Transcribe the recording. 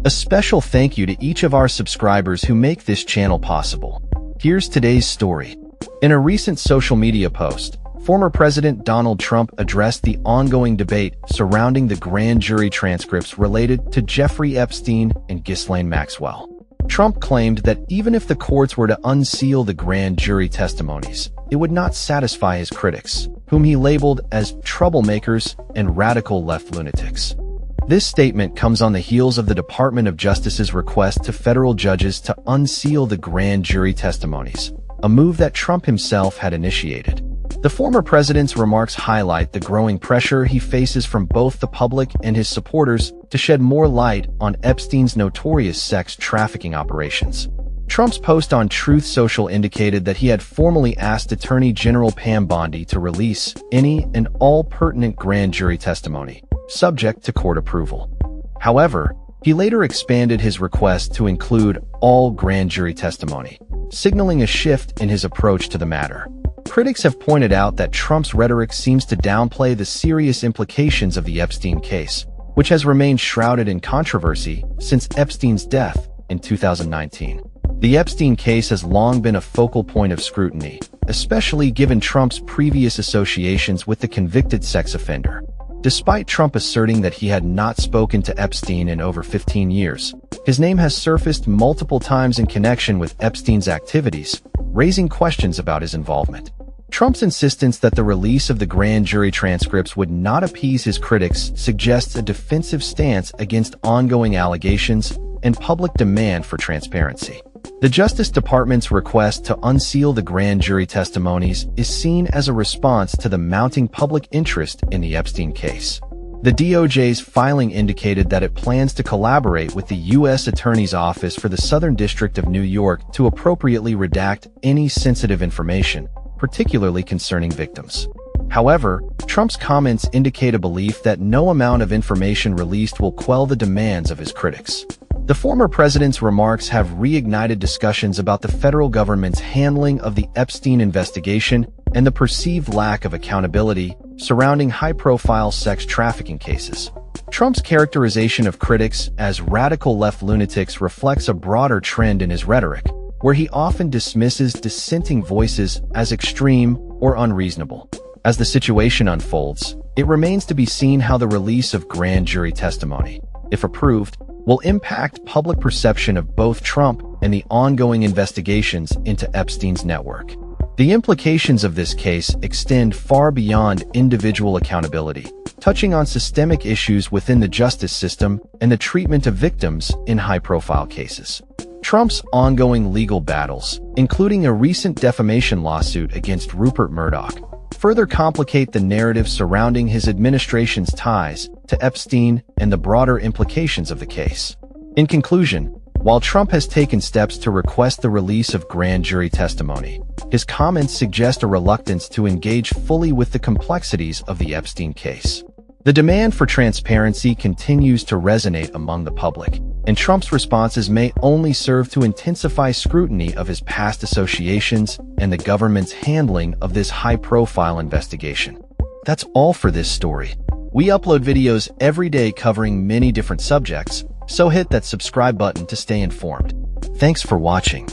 A special thank you to each of our subscribers who make this channel possible. Here's today's story. In a recent social media post, former President Donald Trump addressed the ongoing debate surrounding the grand jury transcripts related to Jeffrey Epstein and Ghislaine Maxwell. Trump claimed that even if the courts were to unseal the grand jury testimonies, it would not satisfy his critics, whom he labeled as troublemakers and radical left lunatics. This statement comes on the heels of the Department of Justice's request to federal judges to unseal the grand jury testimonies, a move that Trump himself had initiated. The former president's remarks highlight the growing pressure he faces from both the public and his supporters to shed more light on Epstein's notorious sex trafficking operations. Trump's post on Truth Social indicated that he had formally asked Attorney General Pam Bondi to release any and all pertinent grand jury testimony, subject to court approval. However, he later expanded his request to include all grand jury testimony, signaling a shift in his approach to the matter. Critics have pointed out that Trump's rhetoric seems to downplay the serious implications of the Epstein case, which has remained shrouded in controversy since Epstein's death in 2019. The Epstein case has long been a focal point of scrutiny, especially given Trump's previous associations with the convicted sex offender. Despite Trump asserting that he had not spoken to Epstein in over 15 years, his name has surfaced multiple times in connection with Epstein's activities, raising questions about his involvement. Trump's insistence that the release of the grand jury transcripts would not appease his critics suggests a defensive stance against ongoing allegations and public demand for transparency. The Justice Department's request to unseal the grand jury testimonies is seen as a response to the mounting public interest in the Epstein case. The DOJ's filing indicated that it plans to collaborate with the U.S. Attorney's Office for the Southern District of New York to appropriately redact any sensitive information, particularly concerning victims. However, Trump's comments indicate a belief that no amount of information released will quell the demands of his critics. The former president's remarks have reignited discussions about the federal government's handling of the Epstein investigation and the perceived lack of accountability surrounding high-profile sex trafficking cases. Trump's characterization of critics as radical left lunatics reflects a broader trend in his rhetoric, where he often dismisses dissenting voices as extreme or unreasonable. As the situation unfolds, it remains to be seen how the release of grand jury testimony, if approved, will impact public perception of both Trump and the ongoing investigations into Epstein's network. The implications of this case extend far beyond individual accountability, touching on systemic issues within the justice system and the treatment of victims in high-profile cases. Trump's ongoing legal battles, including a recent defamation lawsuit against Rupert Murdoch, further complicate the narrative surrounding his administration's ties to Epstein and the broader implications of the case. In conclusion, while Trump has taken steps to request the release of grand jury testimony, his comments suggest a reluctance to engage fully with the complexities of the Epstein case. The demand for transparency continues to resonate among the public, and Trump's responses may only serve to intensify scrutiny of his past associations and the government's handling of this high-profile investigation. That's all for this story. We upload videos every day covering many different subjects, so hit that subscribe button to stay informed. Thanks for watching.